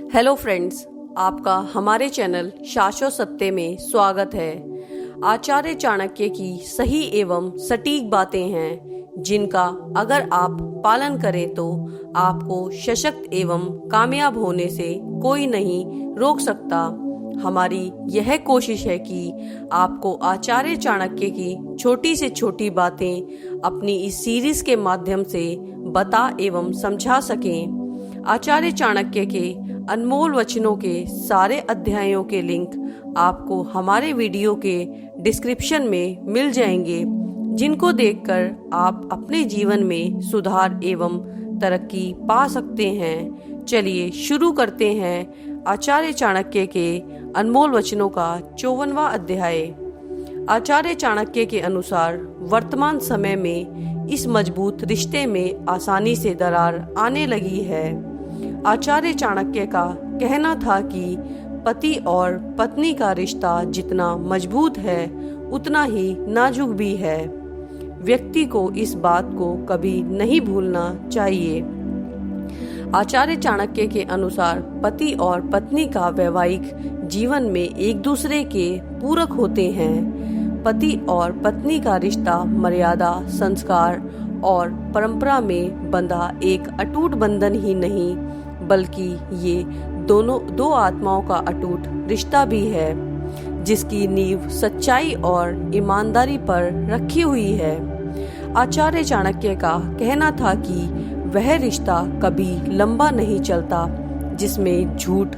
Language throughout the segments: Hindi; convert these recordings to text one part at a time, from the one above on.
हेलो फ्रेंड्स, आपका हमारे चैनल शाश्वत सत्य में स्वागत है। आचार्य चाणक्य की सही एवं सटीक बातें हैं जिनका अगर आप पालन करें तो आपको सशक्त एवं कामयाब होने से कोई नहीं रोक सकता। हमारी यह कोशिश है कि आपको आचार्य चाणक्य की छोटी से छोटी बातें अपनी इस सीरीज के माध्यम से बता एवं समझा सकें। आचार्य चाणक्य के अनमोल वचनों के सारे अध्यायों के लिंक आपको हमारे वीडियो के डिस्क्रिप्शन में मिल जाएंगे, जिनको देखकर आप अपने जीवन में सुधार एवं तरक्की पा सकते हैं। चलिए शुरू करते हैं आचार्य चाणक्य के अनमोल वचनों का 54वां अध्याय। आचार्य चाणक्य के अनुसार वर्तमान समय में इस मजबूत रिश्ते में आसानी से दरार आने लगी है। आचार्य चाणक्य का कहना था कि पति और पत्नी का रिश्ता जितना मजबूत है उतना ही नाजुक भी है। व्यक्ति को इस बात को कभी नहीं भूलना चाहिए। आचार्य चाणक्य के अनुसार पति और पत्नी का वैवाहिक जीवन में एक दूसरे के पूरक होते हैं। पति और पत्नी का रिश्ता मर्यादा, संस्कार और परंपरा में बंधा एक अटूट बंधन ही नहीं, बल्कि ये दो आत्माओं का अटूट रिश्ता भी है, जिसकी नींव सच्चाई और ईमानदारी पर रखी हुई है। आचार्य चाणक्य का कहना था कि वह रिश्ता कभी लंबा नहीं चलता जिसमें झूठ,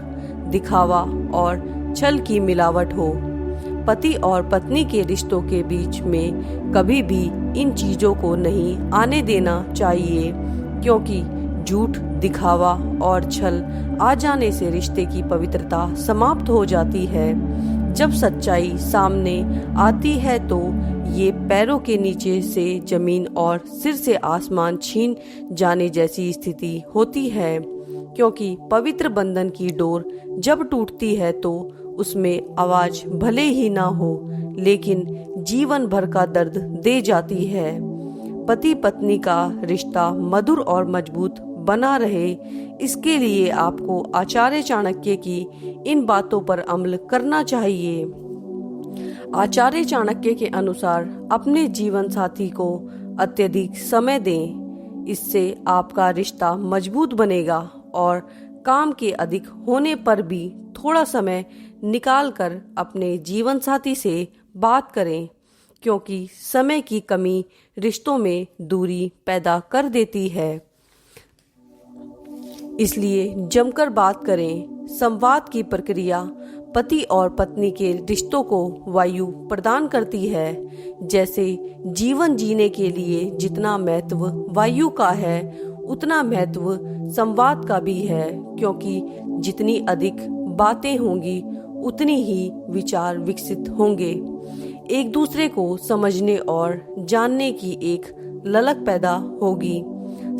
दिखावा और छल की मिलावट हो। पति और पत्नी के रिश्तों के बीच में कभी भी इन चीजों को नहीं आने देना चाहिए, क्योंकि झूठ, दिखावा और छल आ जाने से रिश्ते की पवित्रता समाप्त हो जाती है। जब सच्चाई सामने आती है तो ये पैरों के नीचे से जमीन और सिर से आसमान छीन जाने जैसी स्थिति होती है, क्योंकि पवित्र बंधन की डोर जब टूटती है तो उसमें आवाज भले ही ना हो, लेकिन जीवन भर का दर्द दे जाती है। पति पत्नी का रिश्ता मधुर और मजबूत बना रहे, इसके लिए आपको आचार्य चाणक्य की इन बातों पर अमल करना चाहिए। आचार्य चाणक्य के अनुसार अपने जीवन साथी को अत्यधिक समय दें, इससे आपका रिश्ता मजबूत बनेगा। और काम के अधिक होने पर भी थोड़ा समय निकालकर अपने जीवन साथी से बात करें, क्योंकि समय की कमी रिश्तों में दूरी पैदा कर देती है। इसलिए जमकर बात करें। संवाद की प्रक्रिया पति और पत्नी के रिश्तों को वायु प्रदान करती है। जैसे जीवन जीने के लिए जितना महत्व वायु का है, उतना महत्व संवाद का भी है, क्योंकि जितनी अधिक बातें होंगी उतनी ही विचार विकसित होंगे। एक दूसरे को समझने और जानने की एक ललक पैदा होगी।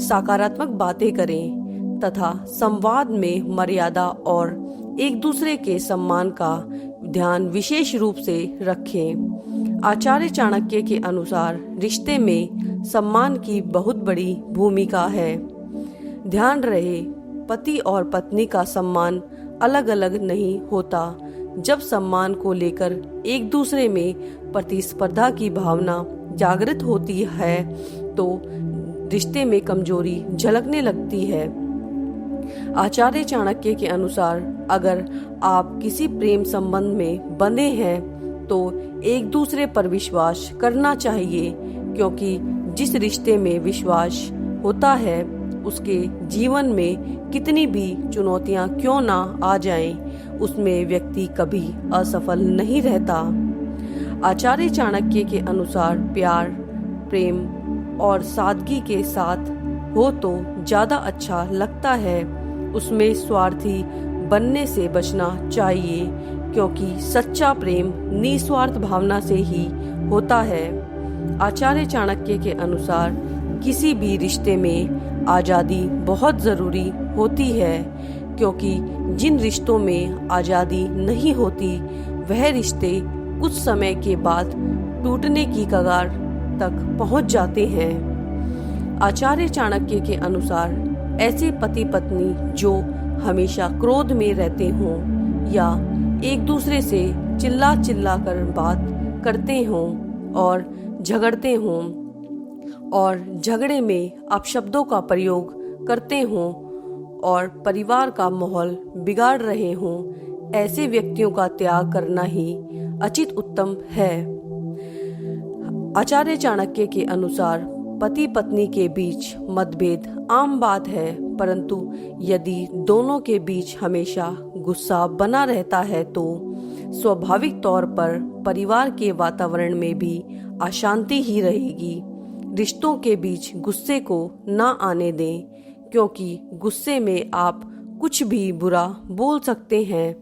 सकारात्मक बातें करें तथा संवाद में मर्यादा और एक दूसरे के सम्मान का ध्यान विशेष रूप से रखें। आचार्य चाणक्य के अनुसार रिश्ते में सम्मान की बहुत बड़ी भूमिका है। ध्यान रहे, पति और पत्नी का सम्मान अलग अलग नहीं होता। जब सम्मान को लेकर एक दूसरे में प्रतिस्पर्धा की भावना जागृत होती है तो रिश्ते में कमजोरी झलकने लगती है। आचार्य चाणक्य के अनुसार अगर आप किसी प्रेम संबंध में बंधे हैं तो एक दूसरे पर विश्वास करना चाहिए, क्योंकि जिस रिश्ते में विश्वास होता है उसके जीवन में कितनी भी चुनौतियां क्यों ना आ जाएं, उसमें व्यक्ति कभी असफल नहीं रहता। आचार्य चाणक्य के अनुसार प्यार, प्रेम और सादगी के साथ हो तो ज्यादा अच्छा लगता है। उसमें स्वार्थी बनने से बचना चाहिए, क्योंकि सच्चा प्रेम निस्वार्थ भावना से ही होता है। आचार्य चाणक्य के अनुसार किसी भी रिश्ते में आजादी बहुत जरूरी होती है, क्योंकि जिन रिश्तों में आजादी नहीं होती वह रिश्ते कुछ समय के बाद टूटने की कगार तक पहुंच जाते हैं। आचार्य चाणक्य के अनुसार ऐसे पति पत्नी जो हमेशा क्रोध में रहते हों या एक दूसरे से चिल्ला चिल्ला कर बात करते हों और झगड़ते हों और झगड़े में अपशब्दों का प्रयोग करते हों और परिवार का माहौल बिगाड़ रहे हों, ऐसे व्यक्तियों का त्याग करना ही उचित उत्तम है। आचार्य चाणक्य के अनुसार पति पत्नी के बीच मतभेद आम बात है, परंतु यदि दोनों के बीच हमेशा गुस्सा बना रहता है तो स्वाभाविक तौर पर परिवार के वातावरण में भी अशांति ही रहेगी। रिश्तों के बीच गुस्से को ना आने दें, क्योंकि गुस्से में आप कुछ भी बुरा बोल सकते हैं,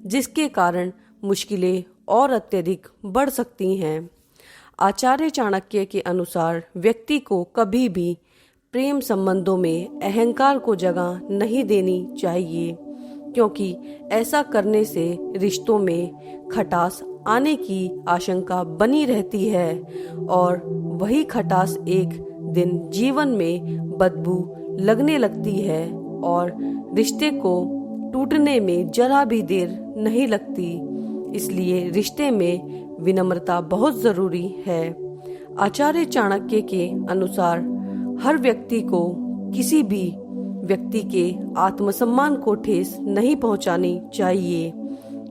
जिसके कारण मुश्किलें और अत्यधिक बढ़ सकती हैं। आचार्य चाणक्य के अनुसार व्यक्ति को कभी भी प्रेम संबंधों में अहंकार को जगह नहीं देनी चाहिए, क्योंकि ऐसा करने से रिश्तों में खटास आने की आशंका बनी रहती है और वही खटास एक दिन जीवन में बदबू लगने लगती है और रिश्ते को टूटने में जरा भी देर नहीं लगती। इसलिए रिश्ते में विनम्रता बहुत जरूरी है। आचार्य चाणक्य के अनुसार हर व्यक्ति को किसी भी व्यक्ति के आत्मसम्मान को ठेस नहीं पहुंचानी चाहिए,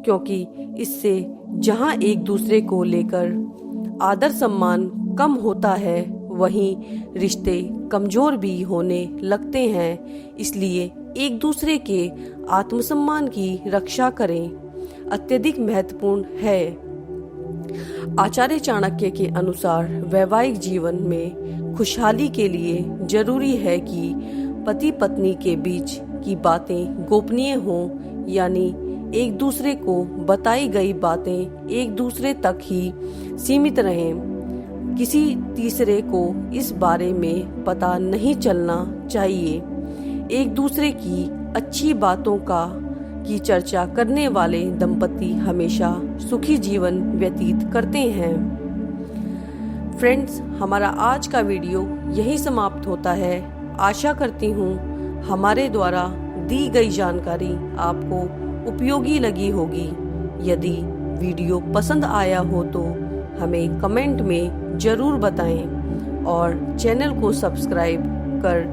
क्योंकि इससे जहां एक दूसरे को लेकर आदर सम्मान कम होता है, वहीं रिश्ते कमजोर भी होने लगते हैं। इसलिए एक दूसरे के आत्मसम्मान की रक्षा करें अत्यधिक महत्वपूर्ण है। आचार्य चाणक्य के अनुसार वैवाहिक जीवन में खुशहाली के लिए जरूरी है कि पति पत्नी के बीच की बातें गोपनीय हों, यानी एक दूसरे को बताई गई बातें एक दूसरे तक ही सीमित रहें। किसी तीसरे को इस बारे में पता नहीं चलना चाहिए। एक दूसरे की अच्छी बातों की चर्चा करने वाले दंपति हमेशा सुखी जीवन व्यतीत करते हैं। फ्रेंड्स, हमारा आज का वीडियो यहीं समाप्त होता है। आशा करती हूँ हमारे द्वारा दी गई जानकारी आपको उपयोगी लगी होगी। यदि वीडियो पसंद आया हो तो हमें कमेंट में जरूर बताएं और चैनल को सब्सक्राइब कर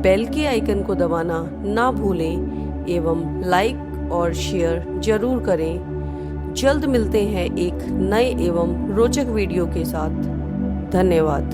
बेल के आइकन को दबाना ना भूलें एवं लाइक और शेयर जरूर करें। जल्द मिलते हैं एक नए एवं रोचक वीडियो के साथ। धन्यवाद।